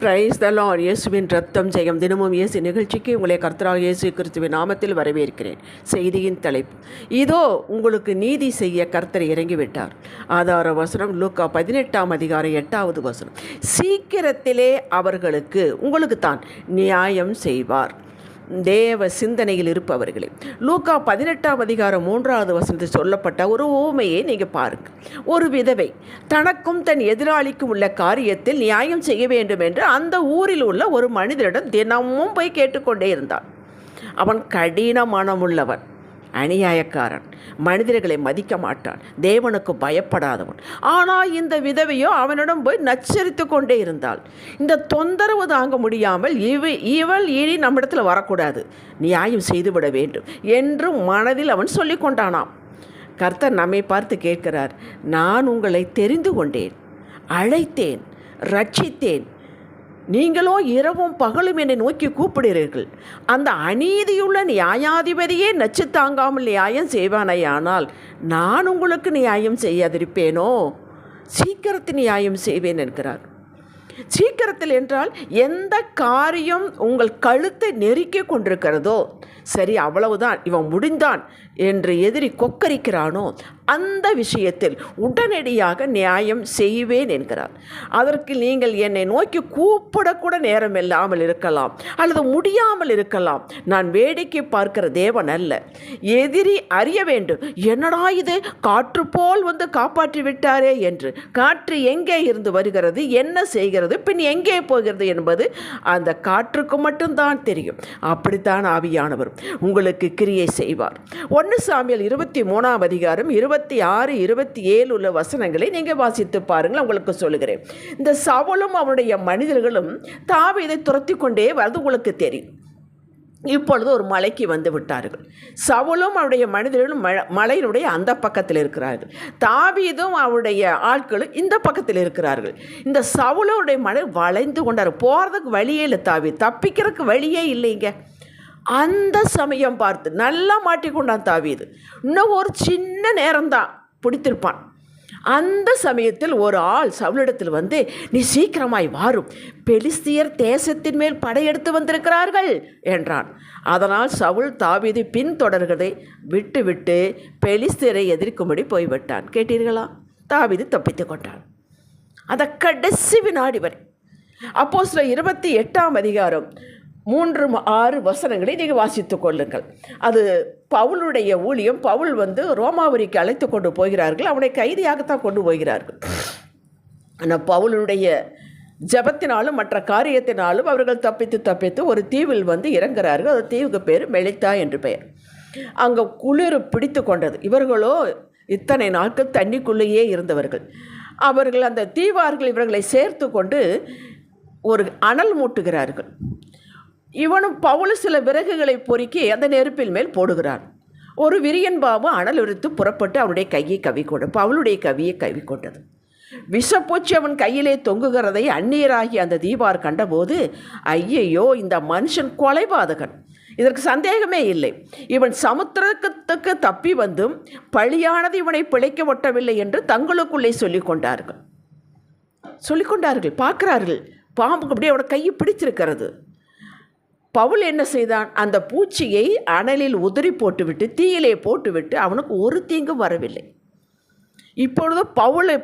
Praise the Lord. இயேசுவின் ரத்தம் ஜெயம். தினமும் இயேசு நிகழ்ச்சிக்கு உங்களை கர்த்தராக இயேசு கிறிஸ்துவின் நாமத்தில் வரவேற்கிறேன். செய்தியின் தலைப்பு, இதோ உங்களுக்கு நீதி செய்ய கர்த்தர் இறங்கிவிட்டார். ஆதார வசனம் லூக்கா 18ஆம் அதிகாரம் 8வது வசனம். சீக்கிரத்திலே அவர்களுக்கு உங்களுக்கு தான் நியாயம் செய்வார். தேவ சிந்தனையில் இருப்பவர்களே, லூக்கா 18ஆம் அதிகாரம் 3வது வசனத்தில் சொல்லப்பட்ட ஒரு ஊமையை நீங்கள் பாருங்கள். ஒரு விதவை தனக்கும் தன் எதிராளிக்கும் உள்ள காரியத்தில் நியாயம் செய்ய வேண்டும் என்று அந்த ஊரில் உள்ள ஒரு மனிதரிடம் தினமும் போய் கேட்டுக்கொண்டே இருந்தான். அவன் கடின மனமுள்ளவன், அநியாயக்காரன், மனிதர்களை மதிக்க மாட்டான், தேவனுக்கு பயப்படாதவன். ஆனால் இந்த விதவையோ அவனிடம் போய் நச்சரித்து கொண்டே இருந்தாள். இந்த தொந்தரவு தாங்க முடியாமல் இவள் இனி நம்மிடத்தில் வரக்கூடாது, நியாயம் செய்துவிட வேண்டும் என்று மனதில் அவன் சொல்லி கொண்டானாம். கர்த்தர் நம்மை பார்த்து கேட்கிறார், நான் உங்களை தெரிந்து கொண்டேன், அழைத்தேன், ரட்சித்தேன். நீங்களோ இரவும் பகலும் என்னை நோக்கி கூப்பிடுகிறீர்கள். அந்த அநீதியுள்ள நியாயாதிபதியே நச்சு தாங்காமல் நியாயம் செய்வானையானால் நான் உங்களுக்கு நியாயம் செய்யாதிருப்பேனோ? சீக்கிரத்தில் நியாயம் செய்வேன் என்கிறார். சீக்கிரத்தில் என்றால் எந்த காரியம் உங்கள் கழுத்தை நெருக்கி கொண்டிருக்கிறதோ, சரி அவ்வளவுதான், இவன் முடிந்தான் என்று எதிரி கொக்கரிக்கிறானோ அந்த விஷயத்தில் உடனடியாக நியாயம் செய்வேன் என்கிறார். அதற்கு நீங்கள் என்னை நோக்கி கூப்பிடக்கூட நேரம் இல்லாமல் இருக்கலாம், அல்லது முடியாமல் இருக்கலாம். நான் வேடிக்கை பார்க்கிற தேவன் அல்ல. எதிரி அறிய வேண்டும், என்னடா இது காற்று போல் வந்து காப்பாற்றி விட்டாரே என்று. காற்று எங்கே இருந்து வருகிறது, என்ன செய்கிறது, பின் எங்கே போகிறது என்பது அந்த காற்றுக்கு மட்டும்தான் தெரியும். அப்படித்தான் ஆவியானவர் உங்களுக்கு கிரியை செய்வார். 1 சாமுவேல் 23ஆம் அதிகாரம் 26, 27 உள்ள வசனங்களை நீங்கள் வாசித்து பாருங்கள். உங்களுக்கு சொல்லுகிறேன். இந்த சவுலும் அவனுடைய மனிதர்களும் தாவீதை துரத்தி கொண்டே வருது உங்களுக்கு தெரியும். இப்பொழுது ஒரு மலைக்கு வந்து விட்டார்கள். சவுலும் அவருடைய மனிதர்களும் மலையினுடைய அந்த பக்கத்தில் இருக்கிறார்கள். தாவீதும் அவருடைய ஆட்களும் இந்த பக்கத்தில் இருக்கிறார்கள். இந்த சவுலுடைய மலை வளைந்து கொண்டார். போகிறதுக்கு வழியே இல்லை, தப்பிக்கிறதுக்கு வழியே இல்லைங்க. அந்த சமயம் பார்த்து நல்லா மாட்டிக்கொண்டான் தாவீது. இன்னும் ஒரு சின்ன நேரம்தான் பிடித்திருப்பான். அந்த சமயத்தில் ஒரு ஆள் சவுலிடத்தில் வந்து, நீ சீக்கிரமாய் வாரும், பெலிஸ்தியர் தேசத்தின் மேல் படையெடுத்து வந்திருக்கிறார்கள் என்றான். அதனால் சவுல் தாவீதை பின்தொடர்கிறதை விட்டு பெலிஸ்தியரை எதிர்க்கும்படி போய்விட்டான். கேட்டீர்களா? தாவீது தப்பித்து கொண்டான். அந்த கடைசி வினாடி வரை. அப்போஸ்தலர் 28ஆம் அதிகாரம் 3-6 வசனங்களை நீங்கள் வாசித்து கொள்ளுங்கள். அது பவுலுடைய ஊழியம். பவுல் வந்து ரோமாபுரிக்கு அழைத்து கொண்டு போகிறார்கள். அவனை கைதியாகத்தான் கொண்டு போகிறார்கள். ஆனால் பவுலுடைய ஜபத்தினாலும் மற்ற காரியத்தினாலும் அவர்கள் தப்பித்து ஒரு தீவில் வந்து இறங்குகிறார்கள். அந்த தீவுக்கு பேர் மெலித்தா என்று பெயர். அங்கே குளிர் பிடித்து கொண்டது. இவர்களோ இத்தனை நாட்கள் தண்ணிக்குள்ளேயே இருந்தவர்கள். அவர்கள் அந்த தீவார்கள் இவர்களை சேர்த்து கொண்டு ஒரு அனல் மூட்டுகிறார்கள். இவனும் பவுல் சில விறகுகளை பொறுக்கி அந்த நெருப்பில் மேல் போடுகிறான். ஒரு விரியன் பாம்பு அனல் உரித்து புறப்பட்டு அவனுடைய கையை கவிக்கொண்டு பவுலுடைய கையை கவிக்கொண்டது. விஷப்பூச்சி அவன் கையிலே தொங்குகிறதை அந்நியராகி அந்த தீபார் கண்டபோது, ஐயையோ, இந்த மனுஷன் கொலைபாதகன், இதற்கு சந்தேகமே இல்லை. இவன் சமுத்திரத்துக்கு தப்பி வந்தும் பழியானது இவனை பிழைக்க ஒட்டவில்லை என்று தங்களுக்குள்ளே சொல்லிக்கொண்டார்கள். பார்க்கிறார்கள், பாம்புக்கு அப்படியே அவனோட கையை பிடிச்சிருக்கிறது. பவுல் என்ன செய்தான்? அந்த பூச்சியை அனலில் உதிரி போட்டுவிட்டு தீயிலே போட்டுவிட்டு அவனுக்கு ஒரு தீங்கும் வரவில்லை. இப்பொழுது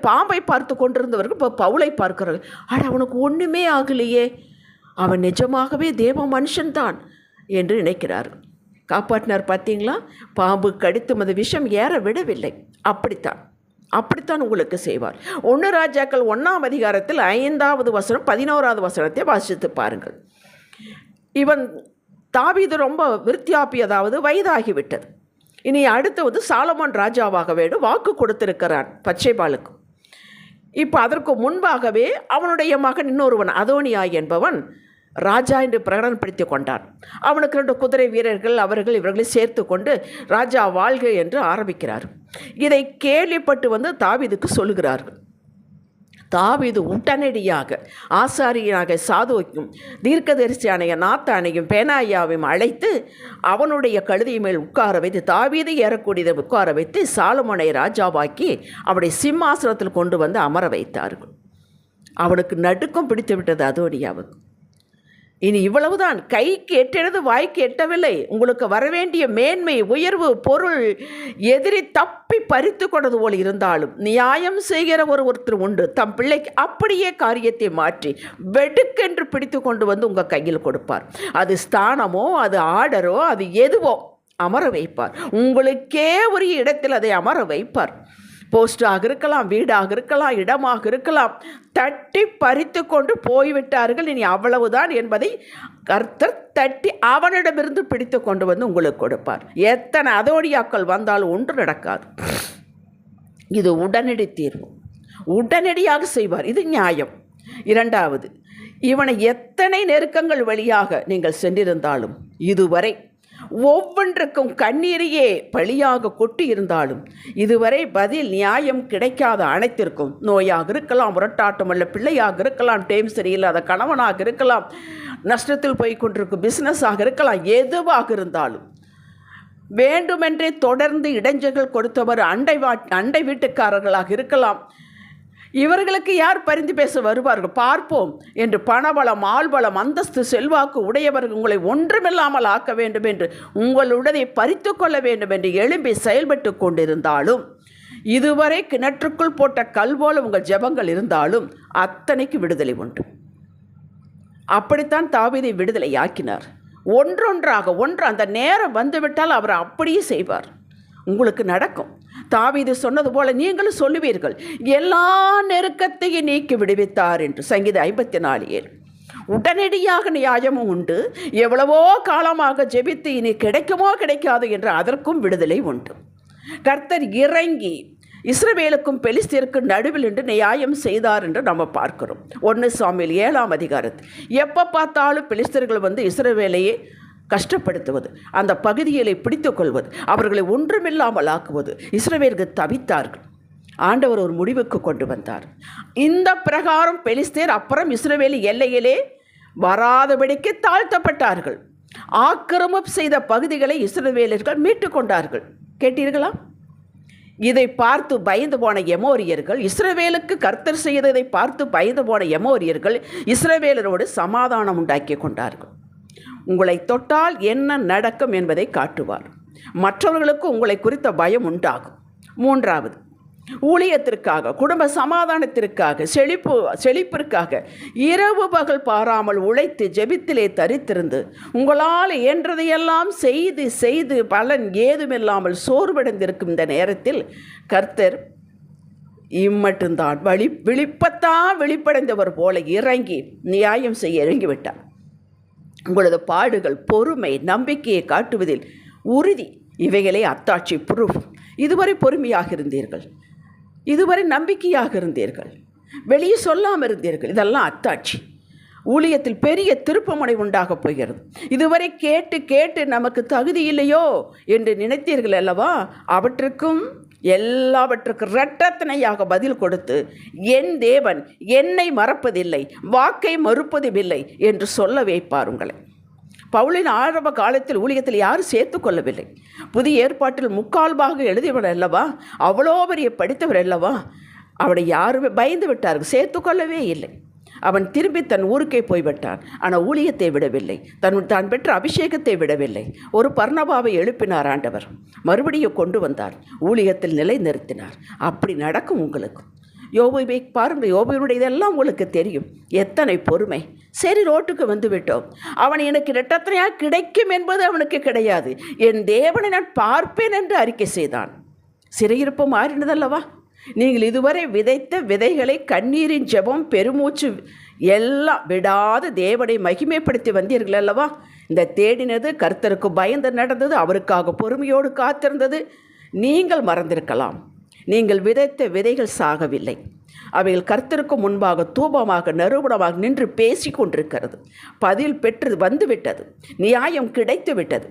பாம்பை பார்த்து கொண்டிருந்தவர்கள் இப்போ பவுலை பார்க்கிறார்கள். அவனுக்கு ஒன்றுமே ஆகலையே, அவன் நிஜமாகவே தேவ மனுஷன்தான் என்று நினைக்கிறார்கள். காப்பாற்றினார். பார்த்தீங்களா? பாம்பு கடித்து அந்த விஷம் ஏற விடவில்லை. அப்படித்தான் உங்களுக்கு செய்வார். 1 ராஜாக்கள் 1ஆம் அதிகாரத்தில் 5வது வசனம் 11வது வசனத்தை வாசித்து பாருங்கள். இவன் தாவீது ரொம்ப விருத்தியாப்பி, அதாவது வயதாகிவிட்டது. இனி அடுத்தது சாலமோன் ராஜாவாக வேண்டும் வாக்கு கொடுத்திருக்கிறான் பச்சைபாலுக்கு. இப்போ அதற்கு முன்பாகவே அவனுடைய மகன் இன்னொருவன் அதோனியா என்பவன் ராஜா என்று பிரகடனப்படுத்தி கொண்டான். அவனுக்கு 2 குதிரை வீரர்கள், இவர்களை சேர்த்து கொண்டு ராஜா வாழ்க என்று ஆரம்பிக்கிறார். இதை கேள்விப்பட்டு வந்து தாவீதுக்கு சொல்லுகிறார்கள். தாவீது உடனடியாக ஆசாரியனாக சாதோக்கும் தீர்க்கதரிசியான நாத்தானையும் பேனாயாவையும் அழைத்து அவனுடைய கழுதை மேல் உட்கார வைத்து தாவீதை ஏறக்கூடியதை உட்கார வைத்து சாலமோனை ராஜாவாக்கி அவருடைய சிம்மாசனத்தில் கொண்டு வந்து அமர வைத்தார்கள். அவனுக்கு நடுக்கம் பிடித்து விட்டது அதோனியாவுக்கு. இனி இவ்வளவுதான், கைக்கு எட்டினது வாய்க்கு எட்டவில்லை. உங்களுக்கு வரவேண்டிய மேன்மை, உயர்வு, பொருள் எதிரி தப்பி பறித்து கொண்டது போல் இருந்தாலும் நியாயம் செய்கிற ஒருத்தர் உண்டு. தம் பிள்ளைக்கு அப்படியே காரியத்தை மாற்றி வெடுக்கென்று பிடித்து கொண்டு வந்து உங்கள் கையில் கொடுப்பார். அது ஸ்தானமோ, அது ஆர்டரோ, அது எதுவோ அமர வைப்பார். உங்களுக்கே ஒரு இடத்தில் அதை அமர வைப்பார். போஸ்டாக இருக்கலாம், வீடாக இருக்கலாம், இடமாக இருக்கலாம். தட்டி பறித்து கொண்டு போய்விட்டார்கள், இனி அவ்வளவுதான் என்பதை கர்த்தர் தட்டி அவனிடமிருந்து பிடித்து கொண்டு வந்து உங்களுக்கு கொடுப்பார். எத்தனை அதோடியாக்கள் வந்தாலும் ஒன்று நடக்காது. இது உடனடி தீர்வு, உடனடியாக செய்வார். இது நியாயம். இரண்டாவது, இவனை எத்தனை நெருக்கங்கள் வழியாக நீங்கள் சென்றிருந்தாலும், இதுவரை ஒவ்வொன்றுக்கும் கண்ணீரையே பழியாக கொட்டி இருந்தாலும் இதுவரை பதில் நியாயம் கிடைக்காத அனைத்திற்கும், நோயாக இருக்கலாம், முரட்டாட்டம் அல்ல பிள்ளையாக இருக்கலாம், டைம் சரியில்லாத கணவனாக இருக்கலாம், நஷ்டத்தில் போய் கொண்டிருக்கும் பிஸ்னஸாக இருக்கலாம், எதுவாக இருந்தாலும் வேண்டுமென்றே தொடர்ந்து இடைஞ்சல்கள் கொடுத்தவர் அண்டை வீட்டுக்காரர்களாக இருக்கலாம். இவர்களுக்கு யார் பரிந்து பேச வருவார்கள் பார்ப்போம் என்று பணபலம், ஆள்பலம், அந்தஸ்து, செல்வாக்கு உடையவர்கள் உங்களை ஒன்றுமில்லாமல் ஆக்க வேண்டும் என்று உங்களுடனே பறித்து கொள்ள வேண்டும் என்று எழும்பி செயல்பட்டு கொண்டிருந்தாலும், இதுவரை கிணற்றுக்குள் போட்ட கல் போல உங்கள் ஜெபங்கள் இருந்தாலும் அத்தனைக்கு விடுதலை உண்டு. அப்படித்தான் தாவீதை விடுதலை ஆக்கினார். ஒன்றொன்றாக அந்த நேரம் வந்துவிட்டால் அவர் அப்படியே செய்வார். உங்களுக்கு நடக்கும். தாவீது சொன்னது போல நீங்களும் சொல்லுவீர்கள், எல்லா நெருக்கத்தையும் நீக்கி விடுவித்தார் என்று. சங்கீதம் 54:7. உடனடியாக நியாயமும் உண்டு. எவ்வளவோ காலமாக ஜெபித்து இனி கிடைக்குமோ கிடைக்காது என்று அதற்கும் விடுதலை உண்டு. கர்த்தர் இறங்கி இஸ்ரவேலுக்கும் பெலிஸ்தருக்கும் நடுவில் என்று நியாயம் செய்தார் என்று நம்ம பார்க்கிறோம். 1 சாமுவேல் 7ஆம் அதிகாரத்தில் எப்போ பார்த்தாலும் பெலிஸ்தர்கள் வந்து இஸ்ரவேலையே கஷ்டப்படுத்துவது, அந்த பகுதிகளை பிடித்து கொள்வது, அவர்களை ஒன்றுமில்லாமல் ஆக்குவது. இஸ்ரவேலர்கள் தவித்தார்கள். ஆண்டவர் ஒரு முடிவுக்கு கொண்டு வந்தார். இந்த பிரகாரம் பெலிஸ்தேர் அப்புறம் இஸ்ரவேல் எல்லையிலே வராதபடிக்கு தாழ்த்தப்பட்டார்கள். ஆக்கிரமிப்பு செய்த பகுதிகளை இஸ்ரவேலர்கள் மீட்டு கொண்டார்கள். கேட்டீர்களா? இதை பார்த்து பயந்து போன எமோரியர்கள், இஸ்ரவேலுக்கு கர்த்தர் செய்ததை பார்த்து பயந்து போன எமோரியர்கள் இஸ்ரவேலரோடு சமாதானம் உண்டாக்கி கொண்டார்கள். உங்களை தொட்டால் என்ன நடக்கும் என்பதை காட்டுவார். மற்றவர்களுக்கு உங்களை குறித்த பயம் உண்டாகும். மூன்றாவது, ஊழியத்திற்காக, குடும்ப சமாதானத்திற்காக, செழிப்பிற்காக இரவு பகல் பாராமல் உழைத்து ஜெபித்திலே தரித்திருந்து உங்களால் என்றதையெல்லாம் செய்து செய்து பலன் ஏதுமில்லாமல் சோர்வடைந்திருக்கும் இந்த நேரத்தில் கர்த்தர் இம்மட்டும்தான் விழிப்படைந்தவர் போல இறங்கி நியாயம் செய்ய இறங்கிவிட்டார். உங்களது பாடுகள், பொறுமை, நம்பிக்கையை காட்டுவதில் உறுதி, இவைகளே அத்தாட்சி ப்ரூஃப். இதுவரை பொறுமையாக இருந்தீர்கள், இதுவரை நம்பிக்கையாக இருந்தீர்கள், வெளியே சொல்லாமல் இருந்தீர்கள், இதெல்லாம் அத்தாட்சி. ஊழியத்தில் பெரிய திருப்பமுனை உண்டாகப் போகிறது. இதுவரை கேட்டு கேட்டு நமக்கு தகுதி இல்லையோ என்று நினைத்தீர்கள் அல்லவா? அவற்றுக்கும் எல்லாவற்றுக்கும் இரட்டத்தனையாக பதில் கொடுத்து, என் தேவன் என்னை மறப்பதில்லை, வாக்கை மறுப்பதுமில்லை என்று சொல்ல வைப்பார் உங்களை. பவுலின் ஆரம்ப காலத்தில் ஊழியத்தில் யாரும் சேர்த்து கொள்ளவில்லை. புதிய ஏற்பாட்டில் 3/4 எழுதியவர் அல்லவா, அவ்வளோ பெரிய படித்தவர் அல்லவா, அவனை யாருமே பயந்து விட்டார்கள், சேர்த்து கொள்ளவே இல்லை. அவன் திரும்பி தன் ஊருக்கே போய்விட்டான். ஆனால் ஊழியத்தை விடவில்லை, தான் பெற்ற அபிஷேகத்தை விடவில்லை. ஒரு பர்னபாவை எழுப்பினார் ஆண்டவர், மறுபடியும் கொண்டு வந்தார், ஊழியத்தில் நிலை நிறுத்தினார். அப்படி நடக்கும் உங்களுக்கு. யோபுவை பாருங்கள், யோபுவினுடைய இதெல்லாம் உங்களுக்கு தெரியும். எத்தனை பொறுமை. சரி, ரோட்டுக்கு வந்து விட்டோம், அவன் எனக்கு இரட்டத்தனையாக கிடைக்கும் என்பது அவனுக்கு கிடையாது, என் தேவனை நான் பார்ப்பேன் என்று அறிக்கை செய்தான். சிறையிருப்பு மாறினதல்லவா? நீங்கள் இதுவரை விதைத்த விதைகளை, கண்ணீரின் ஜெபம், பெருமூச்சு எல்லாம் விடாது தேவனை மகிமைப்படுத்தி வந்தீர்கள் அல்லவா? இந்த தேடினது, கர்த்தருக்கு பயந்து நடந்தது, அவருக்காக பொறுமையோடு காத்திருந்தது நீங்கள் மறந்திருக்கலாம். நீங்கள் விதைத்த விதைகள் சாகவில்லை. அவைகள் கர்த்தருக்கு முன்பாக தூபமாக நறுபடமாக நின்று பேசி கொண்டிருக்கிறது. பதில் பெற்று வந்துவிட்டது, நியாயம் கிடைத்து விட்டது.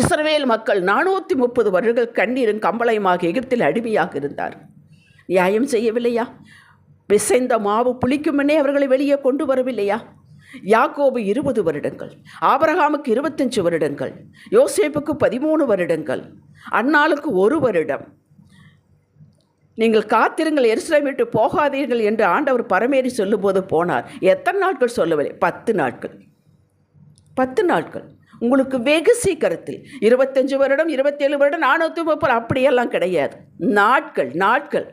இஸ்ரவேல் மக்கள் 430 வருடங்கள் கண்ணீரும் கம்பளையுமாக எகிப்தில் அடிமையாக இருந்தார். நியாயம் செய்யவில்லையா? பிசைந்த மாவு புளிக்கும் முன்னே அவர்களை வெளியே கொண்டு வரவில்லையா? யாக்கோபு 20 வருடங்கள், ஆபிரகாமுக்கு 25 வருடங்கள், யோசேப்புக்கு 13 வருடங்கள், அன்னாளுக்கு 1 வருடம், நீங்கள் காத்திருங்கள், எருசலேம் விட்டு போகாதீர்கள் என்று ஆண்டவர் பரமேறி சொல்லும்போது போனார். எத்தனை நாட்கள் சொல்லவில்லை? 10 நாட்கள். 10 நாட்கள். உங்களுக்கு வெகு சீக்கிரத்தில் 25 வருடம், 27 வருடம், 430 அப்படியெல்லாம் கிடையாது. நாட்கள்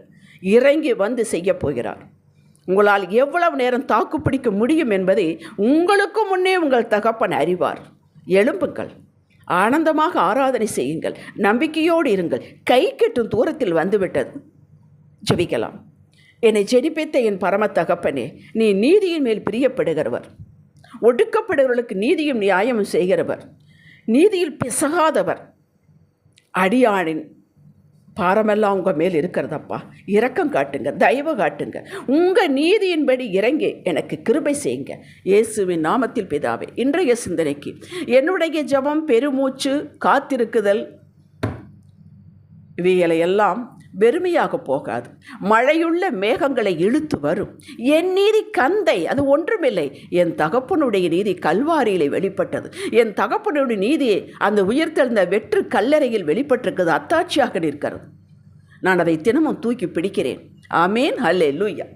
இறங்கி வந்து செய்ய போகிறார். உங்களால் எவ்வளவு நேரம் தாக்கு பிடிக்க முடியும் என்பதை உங்களுக்கு முன்னே உங்கள் தகப்பன் அறிவார். எழும்புங்கள், ஆனந்தமாக ஆராதனை செய்யுங்கள், நம்பிக்கையோடு இருங்கள். கை கெட்டும் தூரத்தில் வந்துவிட்டது. ஜெபிக்கலாம். என்னை ஜெனிப்பித்த என் பரம தகப்பனே, நீ நீதியின் மேல் பிரியப்படுகிறவர், ஒடுக்கப்படுகிறவர்களுக்கு நீதியும் நியாயமும் செய்கிறவர், நீதியில் பிசகாதவர். அடியானின் பாரமெல்லாம் உங்கள் மேல் இருக்கிறதப்பா. இரக்கம் காட்டுங்க, தயவு காட்டுங்க. உங்கள் நீதியின்படி இறங்கி எனக்கு கிருபை செய்யுங்க. இயேசுவின் நாமத்தில் பிதாவே. இன்றைய சிந்தனைக்கு என்னுடைய ஜெபம், பெருமூச்சு, காத்திருக்குதல் இவையெல்லாம் வெறுமையாக போகாது. மழையுள்ள மேகங்களை இழுத்து வரும். என் நீதி கந்தை, அது ஒன்றுமில்லை. என் தகப்பனுடைய நீதி கல்வாரியிலே வெளிப்பட்டது. என் தகப்பனுடைய நீதி அந்த உயிர்த்தெழுந்த வெற்று கல்லறையில் வெளிப்பட்டிருக்கிறது, அத்தாட்சியாக நிற்கிறது. நான் அதை தினமும் தூக்கி பிடிக்கிறேன். ஆமேன். அல்லேலூயா.